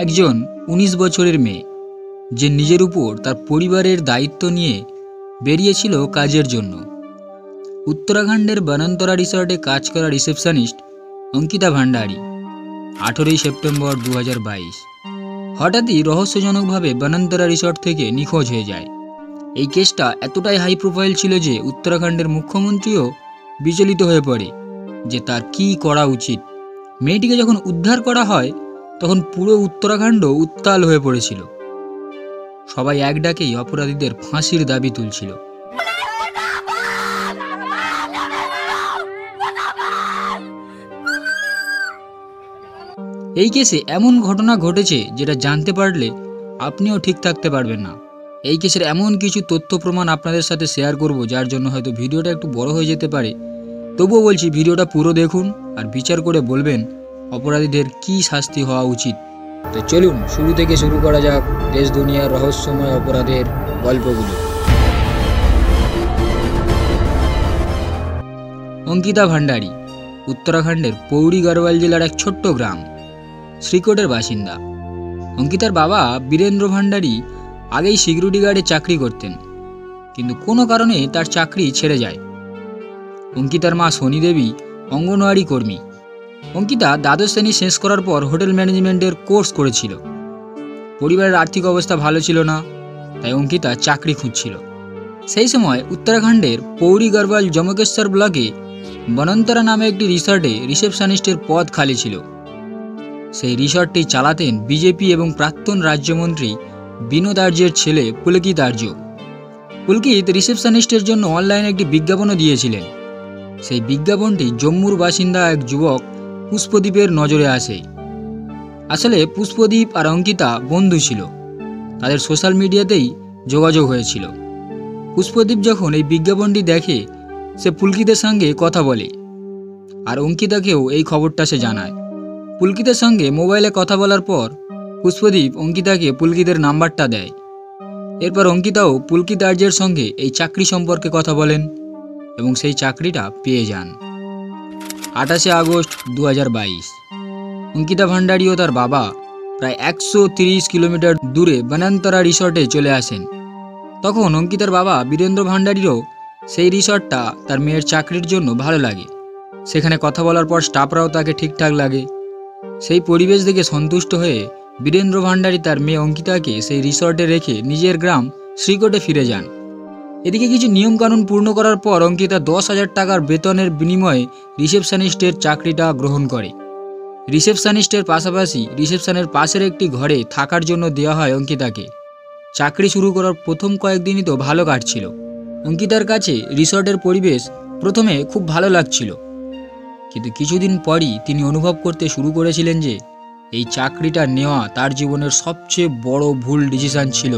একজন ১৯ বছরের মেয়ে, যে নিজের উপর তার পরিবারের দায়িত্ব নিয়ে বেরিয়েছিল কাজের জন্য। উত্তরাখণ্ডের বনান্তরা রিসর্টে কাজ করা রিসেপশনিস্ট অঙ্কিতা ভান্ডারী 18 সেপ্টেম্বর 2022 হঠাৎই রহস্যজনকভাবে বনান্তরা রিসর্ট থেকে নিখোঁজ হয়ে যায়। এই কেসটা এতটাই হাই প্রোফাইল ছিল যে উত্তরাখণ্ডের মুখ্যমন্ত্রীও বিচলিত হয়ে পড়ে যে তার কী করা উচিত। মেয়েটিকে যখন উদ্ধার করা হয় তখন পুরো উত্তরাখণ্ড উত্তাল হয়ে পড়েছিল। সবাই এক ডাকেই অপরাধীদের ফাঁসির দাবি তুলছিল। এই কেসে এমন ঘটনা ঘটেছে যেটা জানতে পারলে আপনিও ঠিক থাকতে পারবেন না। এই কেসের এমন কিছু তথ্য প্রমাণ আপনাদের সাথে শেয়ার করব যার জন্য হয়তো ভিডিওটা একটু বড় হয়ে যেতে পারে। তবুও বলছি, ভিডিওটা পুরো দেখুন আর বিচার করে বলবেন অপরাধীদের কী শাস্তি হওয়া উচিত। তো চলুন শুরু থেকে শুরু করা যাক দেশ দুনিয়ার রহস্যময় অপরাধের গল্পগুলো। অঙ্কিতা ভান্ডারী উত্তরাখণ্ডের পৌড়ি গড়ওয়াল জেলার এক ছোট্ট গ্রাম শ্রীকোটের বাসিন্দা। অঙ্কিতার বাবা বীরেন্দ্র ভান্ডারী আগেই সিকিউরিটি গার্ডে চাকরি করতেন, কিন্তু কোনো কারণে তার চাকরি ছেড়ে যায়। অঙ্কিতার মা সোনি দেবী অঙ্গনওয়াড়ি কর্মী। অঙ্কিতা দ্বাদশ শ্রেণী শেষ করার পর হোটেল ম্যানেজমেন্টের কোর্স করেছিল। পরিবারের আর্থিক অবস্থা ভালো ছিল না, তাই অঙ্কিতা চাকরি খুঁজছিল। সেই সময় উত্তরাখণ্ডের পৌড়ি গড়ওয়াল জম্মুকেশ্বর ব্লকে বনান্তরা নামে একটি রিসর্টে রিসেপশনিস্টের পদ খালি ছিল। সেই রিসর্টটি চালাতেন বিজেপি এবং প্রাক্তন রাজ্যমন্ত্রী বিনোদ আর্যের ছেলে পুলকিত আর্য। পুলকিত রিসেপশনিস্টের জন্য অনলাইনে একটি বিজ্ঞাপনও দিয়েছিলেন। সেই বিজ্ঞাপনটি জম্মুর বাসিন্দা এক যুবক পুষ্পদীপের নজরে আসে। আসলে পুষ্পদীপ আর অঙ্কিতা বন্ধু ছিল, তাদের সোশ্যাল মিডিয়াতেই যোগাযোগ হয়েছিল। পুষ্পদীপ যখন এই বিজ্ঞাপনটি দেখে সে পুলকিতের সঙ্গে কথা বলে আর অঙ্কিতাকেও এই খবরটা সে জানায়। পুলকিতের সঙ্গে মোবাইলে কথা বলার পর পুষ্পদীপ অঙ্কিতাকে পুলকিতের নাম্বারটা দেয়। এরপর অঙ্কিতাও পুলকিত আর্যের সঙ্গে এই চাকরি সম্পর্কে কথা বলেন এবং সেই চাকরিটা পেয়ে যান। 28 আগস্ট 2022 অঙ্কিতা ভান্ডারী ও তার বাবা প্রায় 130 কিলোমিটার দূরে বনান্তরা রিসর্টে চলে আসেন। তখন অঙ্কিতার বাবা বীরেন্দ্র ভান্ডারীরও সেই রিসর্টটা তার মেয়ের চাকরির জন্য ভালো লাগে। সেখানে কথা বলার পর স্টাফরাও তাকে ঠিকঠাক লাগে। সেই পরিবেশ দেখে সন্তুষ্ট হয়ে বীরেন্দ্র ভান্ডারী তার মেয়ে অঙ্কিতাকে সেই রিসর্টে রেখে নিজের গ্রাম শ্রীকোটে ফিরে যান। এদিকে কিছু নিয়মকানুন পূর্ণ করার পর অঙ্কিতা 10,000 টাকার বেতনের বিনিময়ে রিসেপশনিস্টের চাকরিটা গ্রহণ করে। রিসেপশনিস্টের পাশাপাশি রিসেপশনের পাশের একটি ঘরে থাকার জন্য দেওয়া হয় অঙ্কিতাকে। চাকরি শুরু করার প্রথম কয়েকদিনই তো ভালো কাটছিল। অঙ্কিতার কাছে রিসর্টের পরিবেশ প্রথমে খুব ভালো লাগছিল, কিন্তু কিছুদিন পরই তিনি অনুভব করতে শুরু করেছিলেন যে এই চাকরিটা নেওয়া তার জীবনের সবচেয়ে বড় ভুল ডিসিশন ছিল।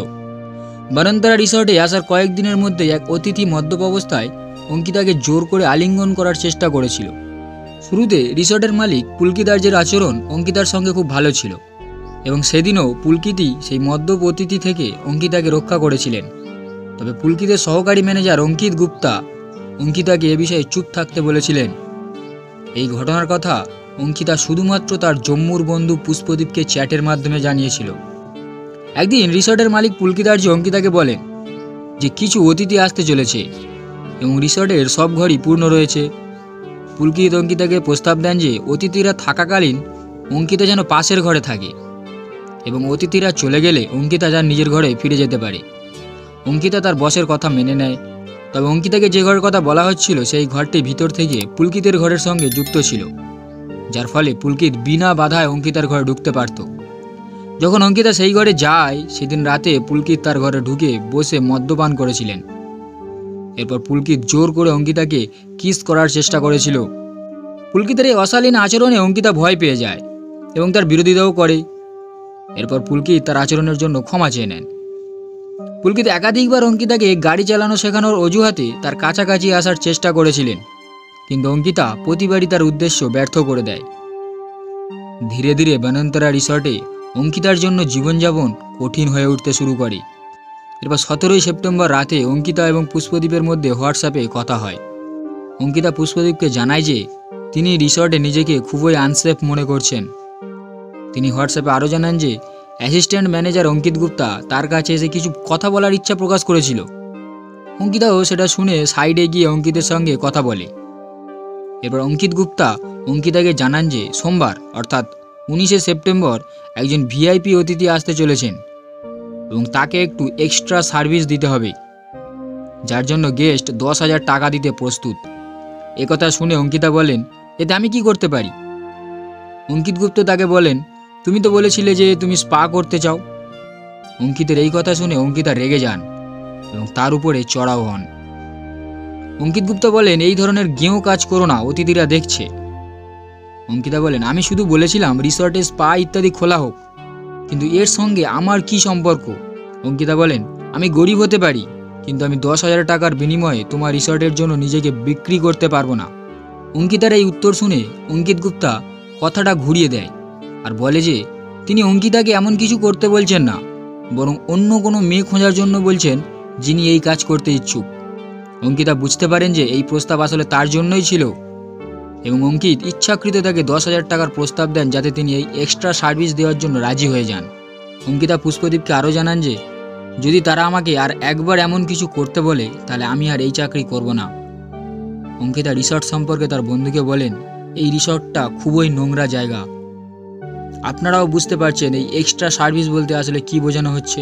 বনান্তরা রিসর্টে আসার কয়েকদিনের মধ্যে এক অতিথি মদ্যপ অবস্থায় অঙ্কিতাকে জোর করে আলিঙ্গন করার চেষ্টা করেছিল। শুরুতে রিসর্টের মালিক পুলকিত আর্যের আচরণ অঙ্কিতার সঙ্গে খুব ভালো ছিল এবং সেদিনও পুলকিতই সেই মদ্যপ অতিথি থেকে অঙ্কিতাকে রক্ষা করেছিলেন। তবে পুলকিতের সহকারী ম্যানেজার অঙ্কিত গুপ্তা অঙ্কিতাকে এ বিষয়ে চুপ থাকতে বলেছিলেন। এই ঘটনার কথা অঙ্কিতা শুধুমাত্র তার জম্মুর বন্ধু পুষ্পদীপকে চ্যাটের মাধ্যমে জানিয়েছিল। একদিন রিসর্টের মালিক পুলকিত আর্য অঙ্কিতাকে বলেন যে কিছু অতিথি আসতে চলেছে এবং রিসর্টের সব ঘরই পূর্ণ রয়েছে। পুলকিত অঙ্কিতাকে প্রস্তাব দেন যে অতিথিরা থাকাকালীন অঙ্কিতা যেন পাশের ঘরে থাকে এবং অতিথিরা চলে গেলে অঙ্কিতা যার নিজের ঘরে ফিরে যেতে পারে। অঙ্কিতা তার বসের কথা মেনে নেয়। তবে অঙ্কিতাকে যে ঘরের কথা বলা হচ্ছিল সেই ঘরটি ভিতর থেকে পুলকিতের ঘরের সঙ্গে যুক্ত ছিল, যার ফলে পুলকিত বিনা বাধায় অঙ্কিতার ঘরে ঢুকতে পারত। যখন অঙ্কিতা সেই ঘরে যায় সেদিন রাতে পুলকিত তার ঘরে ঢুকে বসে মদ্যপান করেছিলেন। এরপর পুলকিত জোর করে অঙ্কিতাকে কিস করার চেষ্টা করেছিল। পুলকিতের এই অশালীন আচরণে অঙ্কিতা ভয় পেয়ে যায় এবং তার বিরোধিতাও করে। এরপর পুলকিত তার আচরণের জন্য ক্ষমা চেয়ে নেন। পুলকিত একাধিকবার অঙ্কিতাকে গাড়ি চালানো শেখানোর অজুহাতে তার কাছাকাছি আসার চেষ্টা করেছিলেন, কিন্তু অঙ্কিতা প্রতিবারই তার উদ্দেশ্য ব্যর্থ করে দেয়। ধীরে ধীরে বনান্তরা রিসর্টে অঙ্কিতার জন্য জীবনযাপন কঠিন হয়ে উঠতে শুরু করে। এরপর 17 সেপ্টেম্বর রাতে অঙ্কিতা এবং পুষ্পদীপের মধ্যে হোয়াটসঅ্যাপে কথা হয়। অঙ্কিতা পুষ্পদীপকে জানায় যে তিনি রিসর্টে নিজেকে খুবই আনসেফ মনে করছেন। তিনি হোয়াটসঅ্যাপে আরও জানান যে অ্যাসিস্ট্যান্ট ম্যানেজার অঙ্কিত গুপ্তা তার কাছে এসে কিছু কথা বলার ইচ্ছা প্রকাশ করেছিল। অঙ্কিতাও সেটা শুনে সাইডে গিয়ে অঙ্কিতের সঙ্গে কথা বলে। এরপর অঙ্কিত গুপ্তা অঙ্কিতাকে জানান যে সোমবার অর্থাৎ 19শে সেপ্টেম্বর একজন ভিআইপি অতিথি আসতে চলেছেন এবং তাকে একটু এক্সট্রা সার্ভিস দিতে হবে, যার জন্য গেস্ট 10,000 টাকা দিতে প্রস্তুত। একথা শুনে অঙ্কিতা বলেন, এতে আমি কি করতে পারি? অঙ্কিত গুপ্ত তাকে বলেন, তুমি তো বলেছিলে যে তুমি স্পা করতে চাও। অঙ্কিতের এই কথা শুনে অঙ্কিতা রেগে যান এবং তার উপরে চড়াও হন। অঙ্কিত গুপ্ত বলেন, এই ধরনের গেঁয়ো কাজ করো না, অতিথিরা দেখছে। অঙ্কিতা বলেন, আমি শুধু বলেছিলাম রিসর্টে স্পা ইত্যাদি খোলা হোক, কিন্তু এর সঙ্গে আমার কি সম্পর্ক? অঙ্কিতা বলেন, আমি গরিব হতে পারি, কিন্তু আমি 10,000 টাকার বিনিময়ে তোমার রিসর্টের জন্য নিজেকে বিক্রি করতে পারবো না। অঙ্কিতার এই উত্তর শুনে অঙ্কিত গুপ্তা কথাটা ঘুরিয়ে দেয় আর বলে যে তিনি অঙ্কিতাকে এমন কিছু করতে বলছেন না, বরং অন্য কোনো মেয়ে খোঁজার জন্য বলছেন যিনি এই কাজ করতে ইচ্ছুক। অঙ্কিতা বুঝতে পারেন যে এই প্রস্তাব আসলে তার জন্যই ছিল এবং অঙ্কিত ইচ্ছাকৃত তাকে 10,000 টাকার প্রস্তাব দেন যাতে তিনি এই এক্সট্রা সার্ভিস দেওয়ার জন্য রাজি হয়ে যান। অঙ্কিতা পুষ্পদীপকে আরও জানান যে যদি তারা আমাকে আর একবার এমন কিছু করতে বলে তাহলে আমি আর এই চাকরি করব না। অঙ্কিতা রিসর্ট সম্পর্কে তার বন্ধুকে বলেন, এই রিসর্টটা খুবই নোংরা জায়গা। আপনারাও বুঝতে পারছেন এই এক্সট্রা সার্ভিস বলতে আসলে কি বোঝানো হচ্ছে।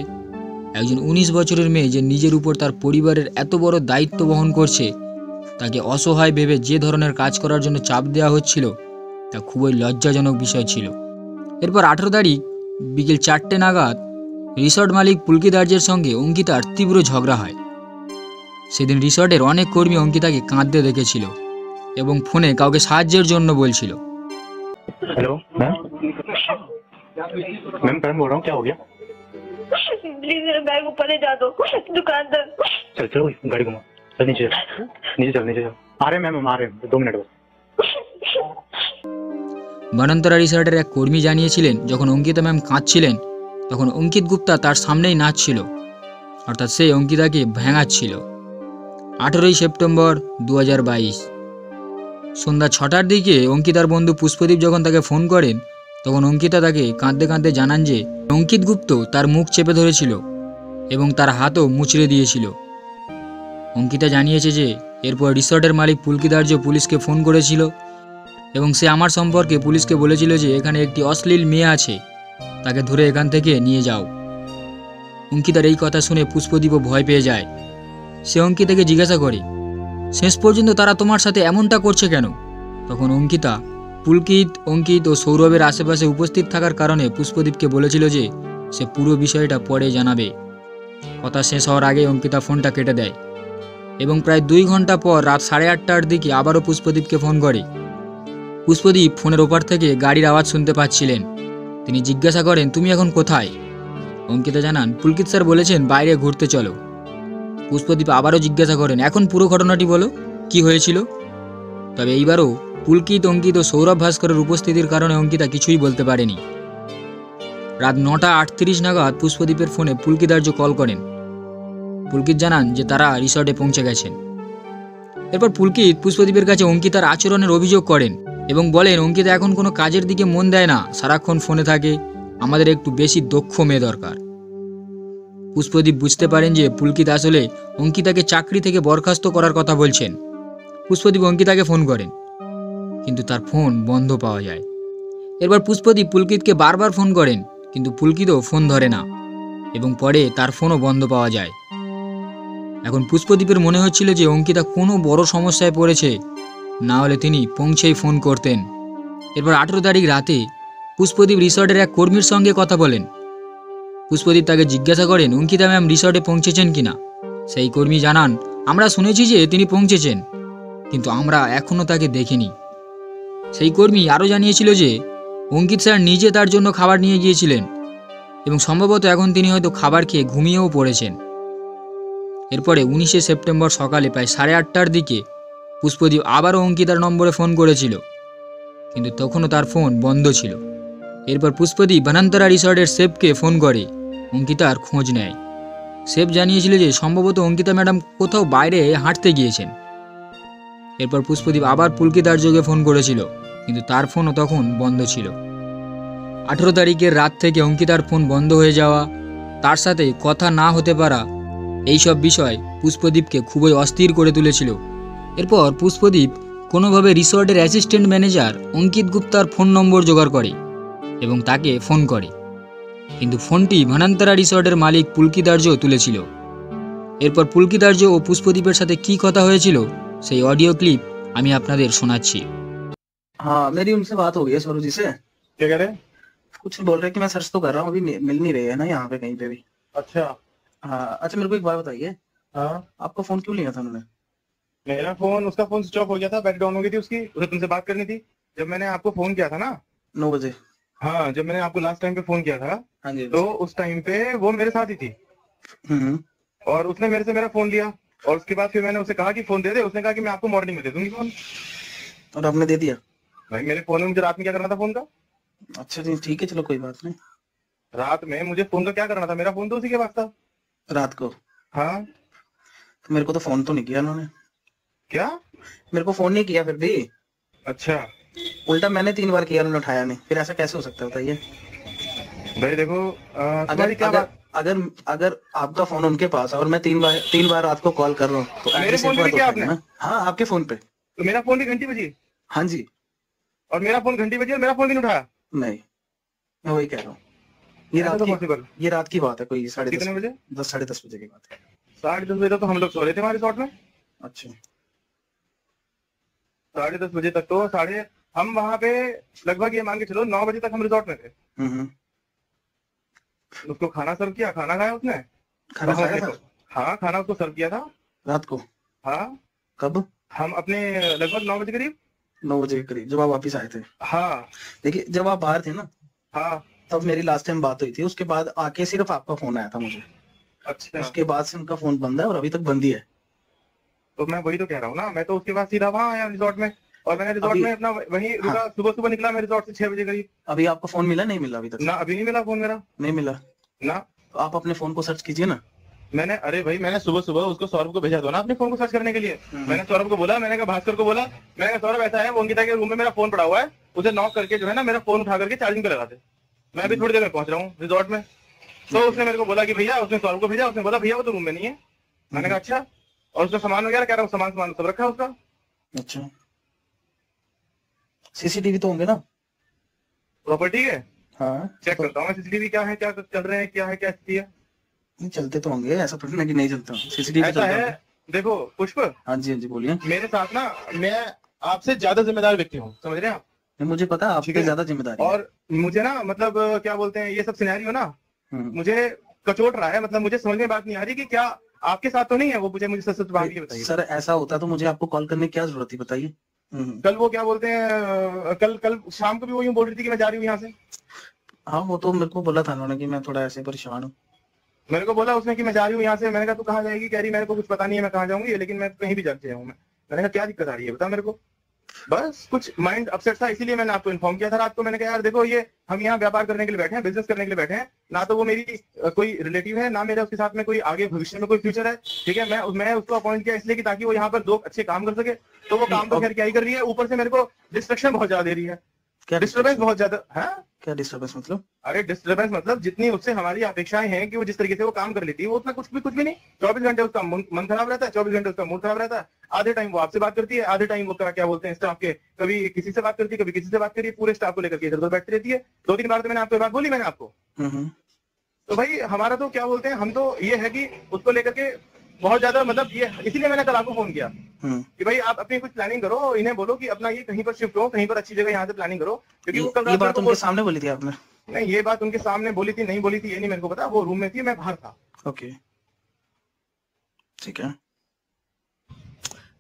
একজন 19 বছরের মেয়ে যে নিজের উপর তার পরিবারের এত বড় দায়িত্ব বহন করছে, তাকে অসহায় ভেবে যে ধরনের কাজ করার জন্য চাপ দেওয়া হচ্ছিল তা খুবই লজ্জাজনক বিষয় ছিল। এরপর 18 তারিখ বিকেল 4টে নাগাদ রিসর্ট মালিক পুলকিত আর্যের সঙ্গে অঙ্কিতার তীব্র ঝগড়া হয়। সেদিন রিসর্টের অনেক কর্মী অঙ্কিতাকে কাঁদতে দেখেছিল এবং ফোনে কাউকে সাহায্যের জন্য বলছিল। हेलो मैम, मैम मैम बोल रहा हूँ, क्या हो गया? प्लीज मेरा बैग ऊपर ले जा दो दुकानदार। चल चलो गाड़ी घुमा, चल नीचे चल नीचे चल। आ रहे हैं मैम, हम आ रहे हैं 2 मिनट बस। বনান্তরা রিসর্টের এক কর্মী জানিয়েছিলেন, যখন অঙ্কিতা ম্যাম কাঁদছিলেন তখন অঙ্কিত গুপ্তা তার সামনেই নাচছিল, অর্থাৎ সে অঙ্কিতাকে ভেঙাচ্ছিল। 18ই সেপ্টেম্বর 2022 সন্ধ্যা 6টার দিকে অঙ্কিতার বন্ধু পুষ্পদীপ যখন তাকে ফোন করেন তখন অঙ্কিতা তাকে কাঁদতে কাঁদতে জানান যে অঙ্কিত গুপ্ত তার মুখ চেপে ধরেছিল এবং তার হাতও মুচড়ে দিয়েছিল। অঙ্কিতা জানিয়েছে যে এরপর রিসর্টের মালিক পুলকিত আর্য পুলিশকে ফোন করেছিল এবং সে আমার সম্পর্কে পুলিশকে বলেছিল যে এখানে একটি অশ্লীল মেয়ে আছে, তাকে ধরে এখান থেকে নিয়ে যাও। অঙ্কিতার এই কথা শুনে পুষ্পদীপও ভয় পেয়ে যায়। সে অঙ্কিতাকে জিজ্ঞাসা করে, শেষ পর্যন্ত তারা তোমার সাথে এমনটা করছে কেন? তখন অঙ্কিতা পুলকিত, অঙ্কিত ও সৌরভের আশেপাশে উপস্থিত থাকার কারণে পুষ্পদীপকে বলেছিল যে সে পুরো বিষয়টা পরে জানাবে। কথা শেষ হওয়ার আগে অঙ্কিতা ফোনটা কেটে দেয় এবং প্রায় 2 ঘন্টা পর রাত 8:30টার দিকে আবারও পুষ্পদীপকে ফোন করে। পুষ্পদীপ ফোনের ওপার থেকে গাড়ির আওয়াজ শুনতে পাচ্ছিলেন। তিনি জিজ্ঞাসা করেন, তুমি এখন কোথায়? অঙ্কিতা জানান, পুলকিত স্যার বলেছেন বাইরে ঘুরতে চলো। পুষ্পদীপ আবারও জিজ্ঞাসা করেন, এখন পুরো ঘটনাটি বলো, কি হয়েছিল? তবে এইবারও পুলকিত, অঙ্কিত ও সৌরভ ভাস্করের উপস্থিতির কারণে অঙ্কিতা কিছুই বলতে পারেনি। রাত 9:38 নাগাদ পুষ্পদীপের ফোনে পুলকিত আর্য কল করেন। পুলকিত জানান যে তারা রিসর্টে পৌঁছে গেছেন। এরপর পুলকিত পুষ্পদীপের কাছে অঙ্কিতার আচরণের অভিযোগ করেন এবং বলেন অঙ্কিতা এখন কোনো কাজের দিকে মন দেয় না, সারাক্ষণ ফোনে থাকে, আমাদের একটু বেশি দক্ষ মেয়ে দরকার। পুষ্পদীপ বুঝতে পারেন যে পুলকিত আসলে অঙ্কিতাকে চাকরি থেকে বরখাস্ত করার কথা বলছেন। পুষ্পদীপ অঙ্কিতাকে ফোন করেন, কিন্তু তার ফোন বন্ধ পাওয়া যায়। এরপর পুষ্পদীপ পুলকিতকে বারবার ফোন করেন, কিন্তু পুলকিতও ফোন ধরে না এবং পরে তার ফোনও বন্ধ পাওয়া যায়। এখন পুষ্পদীপের মনে হচ্ছিল যে অঙ্কিতা কোনো বড় সমস্যায় পড়েছে, না হলে তিনি পৌঁছেই ফোন করতেন। এরপর 18 তারিখ রাতে পুষ্পদীপ রিসর্টের এক কর্মীর সঙ্গে কথা বলেন। পুষ্পদীপ তাকে জিজ্ঞাসা করেন অঙ্কিতা ম্যাম রিসর্টে পৌঁছেছেন কিনা। সেই কর্মী জানান, আমরা শুনেছি যে তিনি পৌঁছেছেন, কিন্তু আমরা এখনও তাকে দেখিনি। সেই কর্মী আরও জানিয়েছিল যে অঙ্কিত স্যার নিজে তার জন্য খাবার নিয়ে গিয়েছিলেন এবং সম্ভবত এখন তিনি হয়তো খাবার খেয়ে ঘুমিয়েও পড়েছেন। এরপরে 19শে সেপ্টেম্বর সকালে প্রায় 8:30টার দিকে পুষ্পদীপ আবারও অঙ্কিতার নম্বরে ফোন করেছিল, কিন্তু তখনও তার ফোন বন্ধ ছিল। এরপর পুষ্পদীপ বনান্তরা রিসর্টের শেফকে ফোন করে অঙ্কিতার খোঁজ নেয়। শেফ জানিয়েছিল যে সম্ভবত অঙ্কিতা ম্যাডাম কোথাও বাইরে হাঁটতে গিয়েছেন। এরপর পুষ্পদীপ আবার পুলকিত আর্যকে ফোন করেছিল, কিন্তু তার ফোনও তখন বন্ধ ছিল। 18 তারিখের রাত থেকে অঙ্কিতার ফোন বন্ধ হয়ে যাওয়া, তার সাথে কথা না হতে পারা, এইসব বিষয় পুষ্পদীপকে খুবই অস্থির করে তুলেছিল। এরপর পুষ্পদীপ কোনোভাবে রিসর্টের অ্যাসিস্ট্যান্ট ম্যানেজার অঙ্কিত গুপ্তার ফোন নম্বর জোগাড় করে এবং তাকে ফোন করে, কিন্তু ফোনটি ভানান্তরা রিসর্টের মালিক পুলকিদার্য তুলেছিল। এরপর পুলকিদার্য ও পুষ্পদীপের সাথে কি কথা হয়েছিল সেই অডিও ক্লিপ আমি আপনাদের শোনাচ্ছি। हाँ, मेरी उनसे बात हो गई है स्वरूप जी से। क्या कह रहे? कुछ नहीं बोल रहे कि मैं सर्च तो कर रहा हूँ, अभी मिल नहीं रहे है ना यहाँ पे कहीं पे भी। अच्छा। हाँ, अच्छा मेरे को एक बात बताइए, हाँ, आपका फोन क्यों लिया था उन्होंने? मेरा फोन, उसका फोन स्विच ऑफ हो गया था, बैटरी डाउन हो गई थी उसकी, उसे तुमसे बात करनी थी। जब मैंने आपको फोन किया था ना, 9 बजे। हाँ, जब मैंने आपको लास्ट टाइम पे फोन किया था, हाँ जी। तो उस टाइम पे वो मेरे साथ ही थी हम्म। और उसने मेरे से मेरा फोन लिया और उसके बाद फिर मैंने उसे कहा कि फोन दे दे, उसने कहा कि मैं आपको मॉर्निंग में दे दूंगी फोन। और आपने दे दिया? भाई मेरे फोन में मुझे रात में क्या करना था फोन का? अच्छा जी, ठीक है, चलो कोई बात नहीं। रात में मुझे फोन का क्या करना था? मेरा फोन तो उसी के पास था। रात को? हाँ। तो मेरे को तो फोन तो नहीं किया उन्होंने। क्या? मेरे को फोन नहीं किया फिर भी। अच्छा। उल्टा मैंने 3 बार किया, उन्होंने उठाया नहीं, फिर ऐसा कैसे हो सकता है बताइए? भाई देखो, अगर तुम्हारी क्या अगर बात? अगर अगर आपका फोन उनके पास है और मैं 3 बार रात को कॉल कर रहा हूँ तो मेरे ऐसी फोन पे बात भी किया होता है आपने? ना? हाँ, आपके फोन पे। तो मेरा फोन भी घंटी बजी हाँ जी। और मेरा फोन घंटी बजी और मेरा फोन भी नहीं उठाया। नहीं, मैं वही कह रहा हूँ, ये ऐसा रात तो की पॉसिबल? ये रात की बात है, कोई 10:30 कितने बजे? 10 साढ़े 10 बजे की बात है। 10:30 बजे तक तो हम लोग सो रहे थे हमारे रिसोर्ट में। अच्छा। 10:30 बजे तक तो हम वहाँ पे लगभग ये मान के चलो 9 बजे तक हम रिसोर्ट में थे। हम्म। उसको खाना सर्व किया, खाना खाया उसने। खाना हाँ, खाया था हाँ, खाना उसको सर्व किया था रात को? हाँ। कब? हम अपने लगभग 9 बजे करीब। 9 बजे के करीब जब आप वापिस आए थे? हाँ। देखिए, जब आप बाहर थे ना, हाँ। तब मेरी लास्ट टाइम बात हुई थी, उसके बाद आके सिर्फ आपका फोन आया था मुझे। अच्छा। उसके बाद से उनका फोन बंद है और अभी तक बंद ही है। तो मैं वही तो कह रहा हूँ ना, मैं तो उसके बाद सीधा वहाँ आया रिसोर्ट में और मैंने रिसोर्ट अभी- में अपना वहीं रुका। हाँ। सुबह सुबह निकला मैं रिसोर्ट से 6 बजे करीब। अभी आपका फोन मिला नहीं मिला अभी तक? ना, अभी नहीं मिला फोन मेरा। नहीं मिला? ना। तो आप अपने फोन को सर्च कीजिए ना। अरे भाई, मैंने सुबह सुबह उसको सौरभ को भेजा दो ना अपने फोन को सर्च करने के लिए। मैंने सौरभ को बोला, मैंने कहा भास्कर को बोला, मैंने कहा सौरभ ऐसा है, वो अंकिता के रूम में मेरा फोन पड़ा हुआ है, उसे नॉक करके जो है ना मेरा फोन उठा करके चार्जिंग पे लगा दे, मैं अभी थोड़ी देर में पहुंच रहा हूँ रिसोर्ट में। तो उसने मेरे को बोला कि भैया, उसने सौरभ को भेजा, उसने बोला भैया वो तो रूम में नहीं है। मैंने कहा अच्छा। और उसका सामान वगैरह, कह रहा हूँ सामान सब रखा है उसका। अच्छा, सीसीटीवी तो होंगे ना? प्रॉपर्टी है, हाँ, चेक करता हूँ मैं सीसीटीवी क्या है, क्या चल रहे हैं, क्या है, क्या स्थिति है। नहीं चलते तो होंगे, ऐसा थोड़ी ना कि नहीं चलते। सीसीटीवी ऐसा चलते है, होंगे। देखो पुष्प, हाँ जी, हाँ जी, बोलिए। मेरे साथ ना, मैं आपसे ज्यादा जिम्मेदार व्यक्ति हूँ, समझ रहे हैं आप? नहीं, मुझे पता है ठीक आपके है। ज्यादा जिम्मेदारी है। और मुझे ना मतलब क्या बोलते हैं, ये सब सिनेरियो ना मुझे कचोट रहा है, मतलब मुझे समझ में बात नहीं आ रही कि क्या आपके साथ तो नहीं है वो। मुझे सच सच बात ये बताइए। सर, ऐसा होता तो मुझे आपको कॉल करने की क्या जरूरत थी, बताइए। कल वो क्या बोलते हैं, कल शाम को भी वो यूं बोल रही थी कि मैं जा रही हूँ यहाँ से। हाँ, वो तो मेरे को बोला था उन्होंने कि मैं थोड़ा ऐसे परेशान हूँ। मेरे को बोला उसने कि मैं जा रही हूँ यहाँ से। मैंने कहा तू कहाँ जाएगी? कह रही मेरे को कुछ पता नहीं है मैं कहाँ जाऊंगी, लेकिन मैं कहीं भी जाके जाऊँ। मैंने कहा क्या दिक्कत आ रही है बता मेरे को। बस कुछ माइंड अपसेट था, इसीलिए मैंने आपको इन्फॉर्म किया था रात को। मैंने कहा यार देखो, ये हम यहाँ व्यापार करने के लिए बैठे हैं, बिजनेस करने के लिए बैठे हैं, ना तो वो मेरी कोई रिलेटिव है, ना मेरा उसके साथ में कोई आगे भविष्य में कोई फ्यूचर है। ठीक है, मैं उसको अपॉइंट किया इसलिए कि ताकि वो यहाँ पर 2 अच्छे काम कर सके। तो वो काम तो खैर क्या ही कर रही है, ऊपर से मेरे को डिस्ट्रक्शन बहुत ज्यादा दे रही है, क्या डिस्टर्बेंस बहुत ज्यादा है। क्या डिस्टर्बेंस मतलब? अरे डिस्टर्बेंस मतलब जितनी उससे हमारी अपेक्षाएं हैं कि वो जिस तरीके से वो काम कर लेती है, वो उतना कुछ भी नहीं। 24 घंटे उसका मन खराब रहता है, 24 घंटे उसका मूड खराब रहता है। आधे टाइम वो आपसे बात करती है, आधे टाइम वो क्या बोलते हैं स्टाफ के, कभी किसी से बात करती है, कभी किसी से बात करिए, पूरे स्टाफ को लेकर के इधर उधर बैठती रहती है। 2-3 बार तो मैंने आपको बात बोली मैंने आपको। तो भाई हमारा तो क्या बोलते हैं, हम तो ये है कि उसको लेकर के बहुत ज्यादा मतलब ये, इसीलिए मैंने कल आपको फोन किया कि भाई आप अपनी कुछ प्लानिंग करो, इन्हें बोलो कि अपना ये कहीं पर शिफ्ट हो, कहीं पर अच्छी जगह यहाँ से प्लानिंग करो। क्योंकि वो कल ये बात उनके सामने बोली थी आपने? नहीं, ये बात उनके सामने बोली थी नहीं बोली थी ये नहीं मेरे को पता, वो रूम में थी, मैं बाहर था। ओके, ठीक है।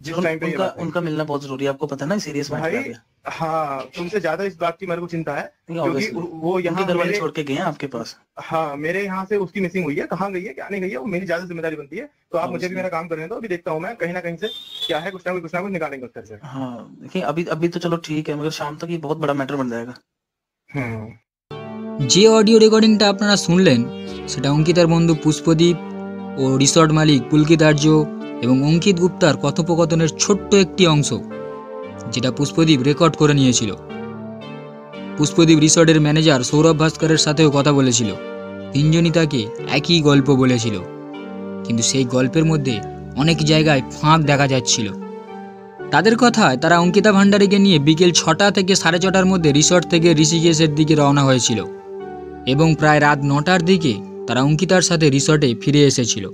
जिस टाइम पे उनका मिलना बहुत जरूरी है, आपको पता है ना, सीरियस भाई। हाँ, तुमसे ज्यादा इस बात की मेरे को चिंता है क्योंकि वो यहाँ घर वाले छोड़ के गए हैं आपके पास। हाँ, मेरे यहाँ से उसकी मिसिंग हुई है, कहाँ गई है क्या नहीं गई है, वो मेरी ज्यादा जिम्मेदारी बनती है। तो आप मुझे भी मेरा काम करने दो, अभी देखता हूँ मैं कहीं ना कहीं से क्या है, कुछ ना कुछ निकालेंगे उससे। हाँ, देखिए अभी तो चलो ठीक है, मगर शाम तक ये बहुत बड़ा मैटर बन जाएगा। যে অডিও রেকর্ডিংটা আপনারা শুনলেন সেটা অঙ্কিতার বন্ধু পুষ্পদীপ ও রিসর্ট মালিক পুলকিদার্য এবং অঙ্কিত গুপ্তার কথোপকথনের ছোট্ট একটি অংশ, যেটা পুষ্পদীপ রেকর্ড করে নিয়েছিল। পুষ্পদীপ রিসর্টের ম্যানেজার সৌরভ ভাস্করের সাথেও কথা বলেছিল। তিনজনই তাকে একই গল্প বলেছিল, কিন্তু সেই গল্পের মধ্যে অনেক জায়গায় ফাঁক দেখা যাচ্ছিল। তাদের কথায় তারা অঙ্কিতা ভান্ডারীকে নিয়ে বিকেল 6টা থেকে 6:30টার মধ্যে রিসর্ট থেকে ঋষিকেশের দিকে রওনা হয়েছিল এবং প্রায় রাত 9টার দিকে তারা অঙ্কিতার সাথে রিসর্টে ফিরে এসেছিল।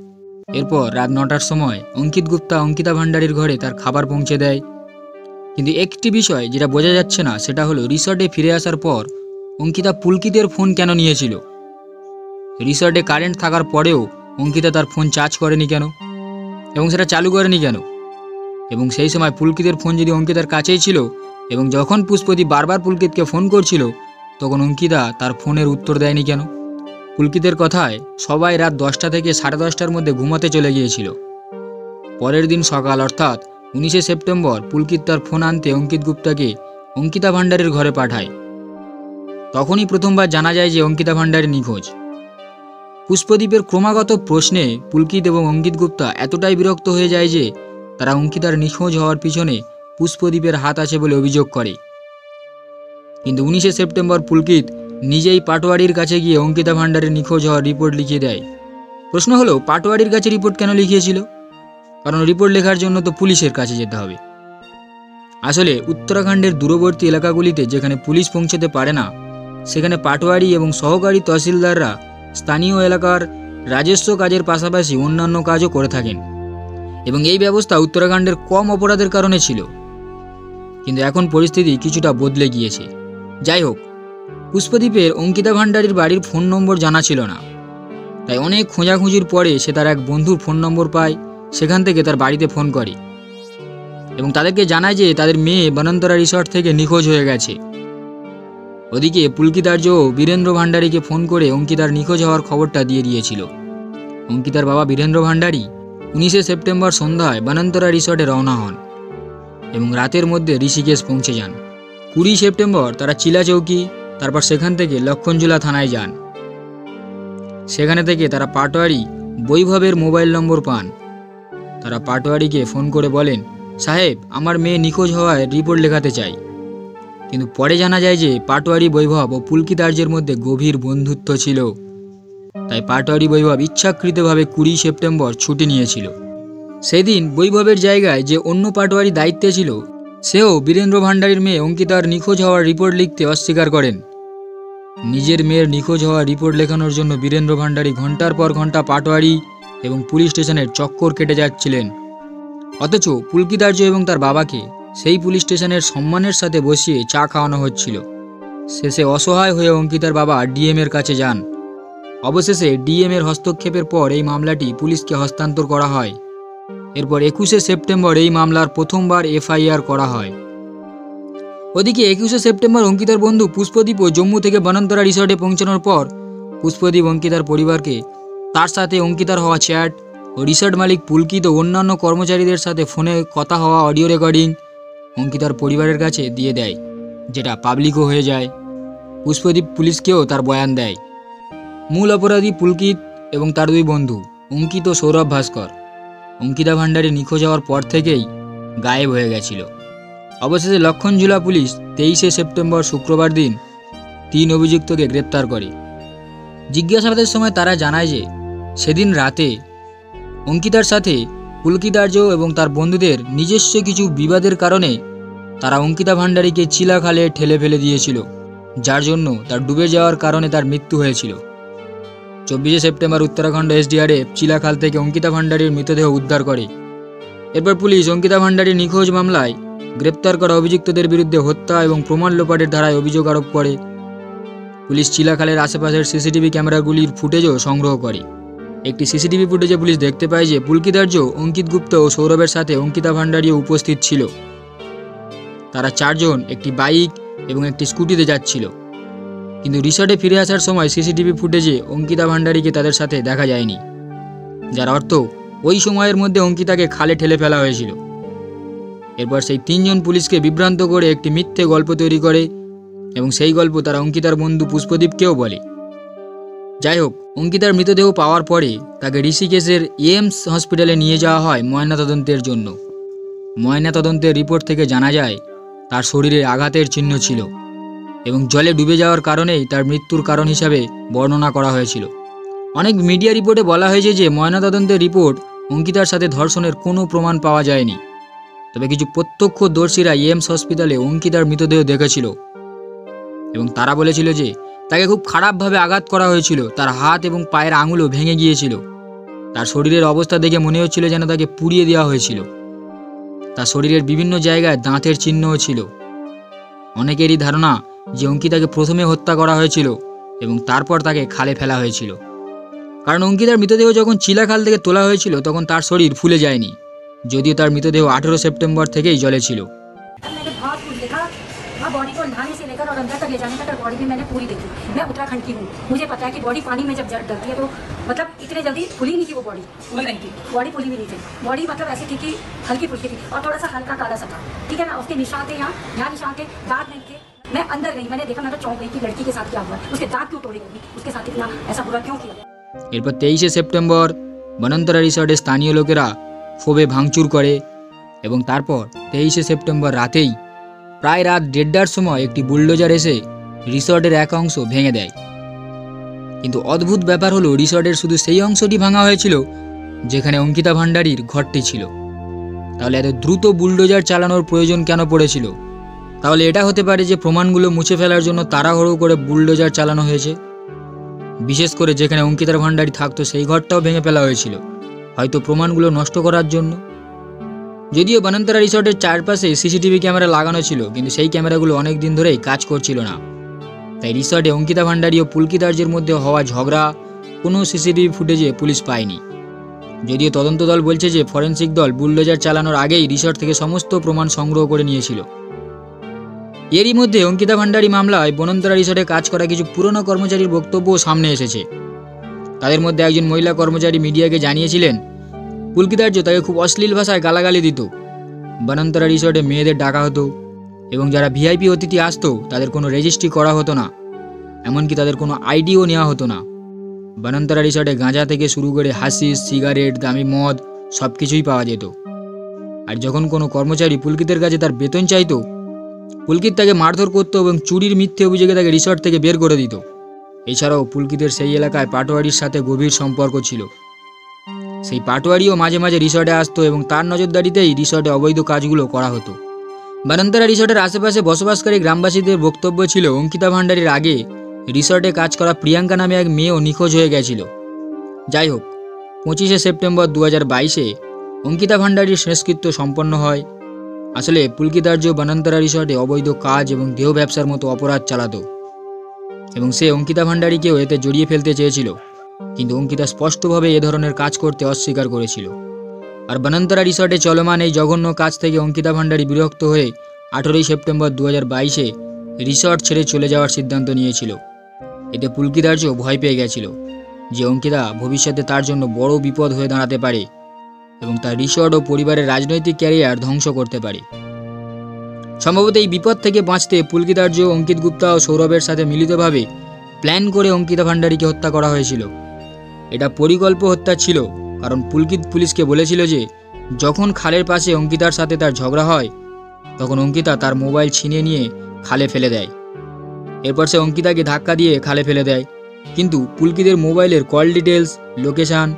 এরপর রাত 9টার সময় অঙ্কিত গুপ্তা অঙ্কিতা ভান্ডারীর ঘরে তার খাবার পৌঁছে দেয়। কিন্তু একটি বিষয় যেটা বোঝা যাচ্ছে না সেটা হলো রিসর্টে ফিরে আসার পর অঙ্কিতা পুলকিতের ফোন কেন নিয়েছিল। রিসর্টে কারেন্ট থাকার পরেও অঙ্কিতা তার ফোন চার্জ করেনি কেন এবং সেটা চালু করেনি কেন, এবং সেই সময় পুলকিতের ফোন যদি অঙ্কিতার কাছেই ছিল এবং যখন পুষ্পদীপ বারবার পুলকিতকে ফোন করছিল তখন অঙ্কিতা তার ফোনের উত্তর দেয়নি কেন। পুলকিতের কথায় সবাই রাত 10টা থেকে 10:30টার মধ্যে ঘুমাতে চলে গিয়েছিল। পরের দিন সকাল অর্থাৎ 19শে সেপ্টেম্বর পুলকিত তার ফোন আনতে অঙ্কিত গুপ্তাকে অঙ্কিতা ভান্ডারীর ঘরে পাঠায়। তখনই প্রথমবার জানা যায় যে অঙ্কিতা ভান্ডারী নিখোঁজ। পুষ্পদীপের ক্রমাগত প্রশ্নে পুলকিত এবং অঙ্কিত গুপ্তা এতটাই বিরক্ত হয়ে যায় যে তারা অঙ্কিতার নিখোঁজ হওয়ার পিছনে পুষ্পদীপের হাত আছে বলে অভিযোগ করে। কিন্তু 19শে সেপ্টেম্বর পুলকিত নিজেই পাটোয়ারির কাছে গিয়ে অঙ্কিতা ভান্ডারীর নিখোঁজ হওয়ার রিপোর্ট লিখিয়ে দেয়। প্রশ্ন হলো, পাটোয়ারির কাছে রিপোর্ট কেন লিখিয়েছিল? কারণ রিপোর্ট লেখার জন্য তো পুলিশের কাছে যেতে হবে। আসলে উত্তরাখণ্ডের দূরবর্তী এলাকাগুলিতে যেখানে পুলিশ পৌঁছতে পারে না সেখানে পাটোয়ারি এবং সহকারী তহসিলদাররা স্থানীয় এলাকার রাজস্ব কাজের পাশাপাশি অন্যান্য কাজও করে থাকেন এবং এই ব্যবস্থা উত্তরাখণ্ডের কম অপরাধের কারণে ছিল। কিন্তু এখন পরিস্থিতি কিছুটা বদলে গিয়েছে। যাই হোক, পুষ্পদীপের অঙ্কিতা ভান্ডারীর বাড়ির ফোন নম্বর জানা ছিল না, তাই অনেক খোঁজাখুঁজির পরে সে তার এক বন্ধুর ফোন নম্বর পায়। সেখান থেকে তার বাড়িতে ফোন করে এবং তাদেরকে জানায় যে তাদের মেয়ে বনন্তরা রিসর্ট থেকে নিখোঁজ হয়ে গেছে। ওদিকে পুলকিতার্য বীরেন্দ্র ভান্ডারীকে ফোন করে অঙ্কিতার নিখোঁজ হওয়ার খবরটা দিয়ে দিয়েছিল। অঙ্কিতার বাবা বীরেন্দ্র ভান্ডারী 19শে সেপ্টেম্বর সন্ধ্যায় বনন্তরা রিসর্টে রওনা হন এবং রাতের মধ্যে ঋষিকেশ পৌঁছে যান। 20 সেপ্টেম্বর তারা চিলাচৌকি, তারপর সেখান থেকে লক্ষণঝুলা থানায় যান। সেখানে থেকে তারা পাটোয়ারি বৈভবের মোবাইল নম্বর পান। তারা পাটোয়ারিকে ফোন করে বলেন, সাহেব, আমার মেয়ে নিখোঁজ হওয়ায় রিপোর্ট লেখাতে চাই। কিন্তু পরে জানা যায় যে পাটোয়ারি বৈভব ও পুলকিতার্যের মধ্যে গভীর বন্ধুত্ব ছিল, তাই পাটোয়ারি বৈভব ইচ্ছাকৃতভাবে 20 সেপ্টেম্বর ছুটি নিয়েছিল। সেদিন বৈভবের জায়গায় যে অন্য পাটোয়ারি দায়িত্বে ছিল সেও বীরেন্দ্র ভান্ডারীর মেয়ে অঙ্কিতার নিখোঁজ হওয়ার রিপোর্ট লিখতে অস্বীকার করেন। নিজের মেয়ের নিখোঁজ হওয়ার রিপোর্ট লেখানোর জন্য বীরেন্দ্র ভান্ডারী ঘন্টার পর ঘন্টা পাটোয়ারি এবং পুলিশ স্টেশনের চক্কর কেটে যাচ্ছিলেন। অথচ পুলকিতার্য এবং তার বাবাকে সেই পুলিশ স্টেশনের সম্মানের সাথে বসিয়ে চা খাওয়ানো হচ্ছিল। শেষে অসহায় হয়ে অঙ্কিতার বাবা ডিএম এর কাছে যান। অবশেষে ডিএম এর হস্তক্ষেপের পর এই মামলাটি পুলিশকে হস্তান্তর করা হয়। এরপর 21শে সেপ্টেম্বর এই মামলার প্রথমবার এফআইআর করা হয়। ওদিকে 21শে সেপ্টেম্বর অঙ্কিতার বন্ধু পুষ্পদীপও জম্মু থেকে বনন্তরা রিসর্টে পৌঁছানোর পর পুষ্পদীপ অঙ্কিতার পরিবারকে তার সাথে অঙ্কিতার হওয়া চ্যাট ও রিসর্ট মালিক পুলকিত ও অন্যান্য কর্মচারীদের সাথে ফোনে কথা হওয়া অডিও রেকর্ডিং অঙ্কিতার পরিবারের কাছে দিয়ে দেয়, যেটা পাবলিকও হয়ে যায়। পুষ্পদীপ পুলিশকেও তার বয়ান দেয়। মূল অপরাধী পুলকিত এবং তার দুই বন্ধু অঙ্কিত ও সৌরভ ভাস্কর অঙ্কিতা ভান্ডারী নিখোঁজ হওয়ার পর থেকেই গায়েব হয়ে গেছিল। অবশেষে লক্ষণঝুলা পুলিশ 23শে সেপ্টেম্বর শুক্রবার দিন 3 অভিযুক্তকে গ্রেপ্তার করে। জিজ্ঞাসাবাদের সময় তারা জানায় যে সেদিন রাতে অঙ্কিতার সাথে পুলকিতার্য এবং তার বন্ধুদের নিজস্ব কিছু বিবাদের কারণে তারা অঙ্কিতা ভান্ডারীকে চিলাখালে ঠেলে ফেলে দিয়েছিল, যার জন্য তার ডুবে যাওয়ার কারণে তার মৃত্যু হয়েছিল। 24শে সেপ্টেম্বর উত্তরাখণ্ড এসডিআরএফ চিলাখাল থেকে অঙ্কিতা ভান্ডারীর মৃতদেহ উদ্ধার করে। এরপর পুলিশ অঙ্কিতা ভান্ডারীর নিখোঁজ মামলায় গ্রেপ্তার করা অভিযুক্তদের বিরুদ্ধে হত্যা এবং প্রমাণ লোপাটের ধারায় অভিযোগ আরোপ করে। পুলিশ চিলাখালের আশেপাশের সিসিটিভি ক্যামেরাগুলির ফুটেজও সংগ্রহ করে। একটি সিসিটিভি ফুটেজে পুলিশ দেখতে পায় যে পুলকিতার্য, অঙ্কিত গুপ্ত ও সৌরভের সাথে অঙ্কিতা ভান্ডারীও উপস্থিত ছিল। তারা 4 জন একটি বাইক এবং একটি স্কুটিতে যাচ্ছিল, কিন্তু রিসর্টে ফিরে আসার সময় সিসিটিভি ফুটেজে অঙ্কিতা ভান্ডারীকে তাদের সাথে দেখা যায়নি, যার অর্থ ওই সময়ের মধ্যে অঙ্কিতাকে খালে ঠেলে ফেলা হয়েছিল। এরপর সেই 3 জন পুলিশকে বিভ্রান্ত করে একটি মিথ্যে গল্প তৈরি করে এবং সেই গল্প তারা অঙ্কিতার বন্ধু পুষ্পদীপকেও বলে। যাই হোক, অঙ্কিতার মৃতদেহ পাওয়ার পরে তাকে ঋষিকেশের এইমস হসপিটালে নিয়ে যাওয়া হয় ময়নাতদন্তের জন্য। ময়নাতদন্তের রিপোর্ট থেকে জানা যায় তার শরীরে আঘাতের চিহ্ন ছিল এবং জলে ডুবে যাওয়ার কারণেই তার মৃত্যুর কারণ হিসাবে বর্ণনা করা হয়েছিল। অনেক মিডিয়া রিপোর্টে বলা হয়েছে যে ময়নাতদন্তের রিপোর্ট অঙ্কিতার সাথে ধর্ষণের কোনো প্রমাণ পাওয়া যায়নি, তবে কিছু প্রত্যক্ষদর্শীরা এইমস হসপিটালে অঙ্কিতার মৃতদেহ দেখেছিল এবং তারা বলেছিল যে তাকে খুব খারাপভাবে আঘাত করা হয়েছিল, তার হাত এবং পায়ের আঙুলও ভেঙে গিয়েছিল, তার শরীরের অবস্থা দেখে মনে হচ্ছিল যেন তাকে পুড়িয়ে দেওয়া হয়েছিল, তার শরীরের বিভিন্ন জায়গায় দাঁতের চিহ্নও ছিল। অনেকেরই ধারণা যে অঙ্কিতাকে প্রথমে হত্যা করা হয়েছিল এবং তারপর তাকে খালে ফেলা হয়েছিল, কারণ অঙ্কিতার মৃতদেহ যখন চিলাখাল থেকে তোলা হয়েছিল তখন তার শরীর ফুলে যায়নি, যদিও তার মৃতদেহ 18 সেপ্টেম্বর থেকেই জলে ছিল। मैंने बहुत कुछ देखा, वहाँ बॉडी को नहाने से लेकर और अंदर तक ले जाने तक बॉडी भी मैंने पूरी देखी। मैं उत्तराखंड की हूँ, मुझे पता है कि बॉडी पानी में जब डलती है तो मतलब इतने जल्दी फुली नहीं थी वो बॉडी फुली भी नहीं थी। बॉडी मतलब ऐसी थी कि हल्की फुल्की थी और थोड़ा सा हल्का काला सा था, ठीक है ना। उसके निशान थे, यहाँ निशान थे, दांत नहीं थे। मैं अंदर गई, मैंने देखा, मैं तो चौंक गई कि लड़की के साथ क्या हुआ, उसके दांत क्यों तोड़े गए, उसके साथ इतना ऐसा बुरा क्यों किया। এরপর 23শে সেপ্টেম্বর বনন্তরা রিসর্টে স্থানীয় লোকেরা ক্ষোভে ভাঙচুর করে এবং তারপর 23শে সেপ্টেম্বর রাতেই প্রায় রাত 1:30টার সময় একটি বুলডোজার এসে রিসর্টের এক অংশ ভেঙে দেয়। কিন্তু অদ্ভুত ব্যাপার হলো রিসর্টের শুধু সেই অংশটি ভাঙা হয়েছিল যেখানে অঙ্কিতা ভান্ডারীর ঘরটি ছিল। তাহলে এত দ্রুত বুলডোজার চালানোর প্রয়োজন কেন পড়েছিল? তাহলে এটা হতে পারে যে প্রমাণগুলো মুছে ফেলার জন্য তাড়াহুড়ো করে বুলডোজার চালানো হয়েছে। বিশেষ করে যেখানে অঙ্কিতা ভান্ডারী থাকতো সেই ঘরটাও ভেঙে ফেলা হয়েছিল, হয়তো প্রমাণগুলো নষ্ট করার জন্য। যদিও বনন্তরা রিসর্টের চারপাশে সিসিটিভি ক্যামেরা লাগানো ছিল, কিন্তু সেই ক্যামেরাগুলো অনেক দিন ধরেই কাজ করছিল না। তাই রিসর্টে অঙ্কিতা ভান্ডারী ও পুলকিতার্যের মধ্যে হওয়া ঝগড়া কোনো সিসিটিভি ফুটেজে পুলিশ পায়নি। যদিও তদন্ত দল বলছে যে ফরেনসিক দল বুলডোজার চালানোর আগেই রিসর্ট থেকে সমস্ত প্রমাণ সংগ্রহ করে নিয়েছিল। এরই মধ্যে অঙ্কিতা ভান্ডারী মামলায় বনন্তরা রিসর্টে কাজ করা কিছু পুরনো কর্মচারীর বক্তব্যও সামনে এসেছে। তাদের মধ্যে একজন মহিলা কর্মচারী মিডিয়াকে জানিয়েছিলেন পুলকিতার্য তাকে খুব অশ্লীল ভাষায় গালাগালি দিত। বনন্তরা রিসর্টে মেয়েদের ডাকা হতো এবং যারা ভিআইপি অতিথি আসতো তাদের কোনো রেজিস্ট্রি করা হতো না, এমনকি তাদের কোনো আইডিও নেওয়া হতো না। বনন্তরা রিসর্টে গাঁজা থেকে শুরু করে হাসিস, সিগারেট, দামি মদ সব কিছুই পাওয়া যেত। আর যখন কোনো কর্মচারী পুলকিতের কাছে তার বেতন চাইতো, পুলকিত তাকে মারধর করতো এবং চুরির মিথ্যে অভিযোগে তাকে রিসর্ট থেকে বের করে দিত। এছাড়াও পুলকিতের সেই এলাকায় পাটোয়ারির সাথে গভীর সম্পর্ক ছিল। সেই পাটোয়ারিও মাঝে মাঝে রিসর্টে আসতো এবং তার নজরদারিতেই রিসর্টে অবৈধ কাজগুলো করা হতো। বনন্তরা রিসর্টের আশেপাশে বসবাসকারী গ্রামবাসীদের বক্তব্য ছিল অঙ্কিতা ভান্ডারীর আগে রিসর্টে কাজ করা প্রিয়াঙ্কা নামে এক মেয়েও নিখোঁজ হয়ে গেছিল। যাই হোক, 25শে সেপ্টেম্বর 2022-এ অঙ্কিতা ভান্ডারীর শেষকৃত্য সম্পন্ন হয়। আসলে পুলকিতার্য বনন্তরা রিসর্টে অবৈধ কাজ এবং দেহ ব্যবসার মতো অপরাধ চালাতো এবং সে অঙ্কিতা ভান্ডারীকেও এতে জড়িয়ে ফেলতে চেয়েছিল, কিন্তু অঙ্কিতা স্পষ্টভাবে এ ধরনের কাজ করতে অস্বীকার করেছিল। আর বনন্তরা রিসর্টে চলমান এই জঘন্য কাজ থেকে অঙ্কিতা ভান্ডারী বিরক্ত হয়ে 18ই সেপ্টেম্বর 2022-এ রিসর্ট ছেড়ে চলে যাওয়ার সিদ্ধান্ত নিয়েছিল। এতে পুলকিতার্য ভয় পেয়ে গেছিল যে অঙ্কিতা ভবিষ্যতে তার জন্য বড় বিপদ হয়ে দাঁড়াতে পারে এবং তার রিসর্ট ও পরিবারের রাজনৈতিক ক্যারিয়ার ধ্বংস করতে পারে। সম্ভবত এই বিপদ থেকে বাঁচতে পুলকিতার্য, অঙ্কিত গুপ্তা ও সৌরভের সাথে মিলিতভাবে প্ল্যান করে অঙ্কিতা ভান্ডারীকে হত্যা করা হয়েছিল। এটা পরিকল্পিত হত্যা ছিল, কারণ পুলকিত পুলিশকে বলেছিল যে যখন খালের পাশে অঙ্কিতার সাথে তার ঝগড়া হয় তখন অঙ্কিতা তার মোবাইল ছিনিয়ে নিয়ে খালে ফেলে দেয়। এরপর সে অঙ্কিতাকে ধাক্কা দিয়ে খালে ফেলে দেয়। কিন্তু পুলকিতের মোবাইলের কল ডিটেলস, লোকেশান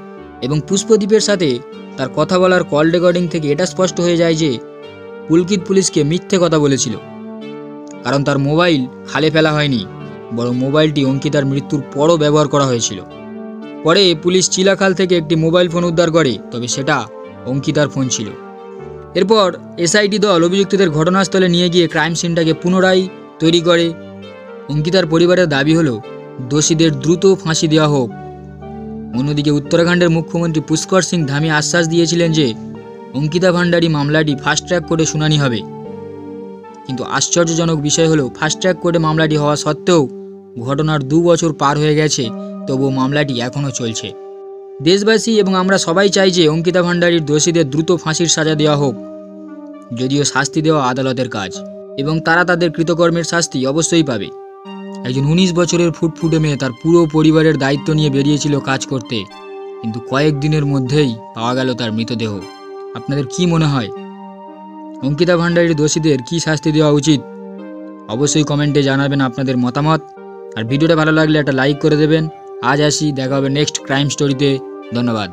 এবং পুষ্পদ্বীপের সাথে তার কথা বলার কল রেকর্ডিং থেকে এটা স্পষ্ট হয়ে যায় যে পুলকিত পুলিশকে মিথ্যে কথা বলেছিল, কারণ তার মোবাইল খালে ফেলা হয়নি, বরং মোবাইলটি অঙ্কিতার মৃত্যুর পরও ব্যবহার করা হয়েছিল। পরে পুলিশ চিলাখাল থেকে একটি মোবাইল ফোন উদ্ধার করে, তবে সেটা অঙ্কিতার ফোন ছিল। এরপর এসআইটি দল অভিযুক্তদের ঘটনাস্থলে নিয়ে গিয়ে ক্রাইম সিনটাকে পুনরায় তৈরি করে। অঙ্কিতার পরিবারের দাবি হলো দোষীদের দ্রুত ফাঁসি দেওয়া হোক। অন্যদিকে উত্তরাখণ্ডের মুখ্যমন্ত্রী পুষ্কর সিং ধামি আশ্বাস দিয়েছিলেন যে অঙ্কিতা ভান্ডারী মামলাটি ফাস্ট ট্র্যাক কোর্টে শুনানি হবে। কিন্তু আশ্চর্যজনক বিষয় হলো ফাস্ট ট্র্যাক কোর্টে মামলাটি হওয়া সত্ত্বেও ঘটনার 2 বছর পার হয়ে গেছে, তবুও মামলাটি এখনও চলছে। দেশবাসী এবং আমরা সবাই চাই যে অঙ্কিতা ভান্ডারীর দোষীদের দ্রুত ফাঁসির সাজা দেওয়া হোক। যদিও শাস্তি দেওয়া আদালতের কাজ এবং তারা তাদের কৃতকর্মের শাস্তি অবশ্যই পাবে। একজন 19 বছরের ফুটফুটে মেয়ে তার পুরো পরিবারের দায়িত্ব নিয়ে বেরিয়েছিল কাজ করতে, কিন্তু কয়েকদিনের মধ্যেই পাওয়া গেল তার মৃতদেহ। আপনাদের কি মনে হয় অঙ্কিতা ভান্ডারীর দোষীদের কি শাস্তি দেওয়া উচিত? অবশ্যই কমেন্টে জানাবেন আপনাদের মতামত। আর ভিডিওটা ভালো লাগলে একটা লাইক করে দেবেন। আজ আসি, দেখা হবে নেক্সট ক্রাইম স্টোরিতে। ধন্যবাদ।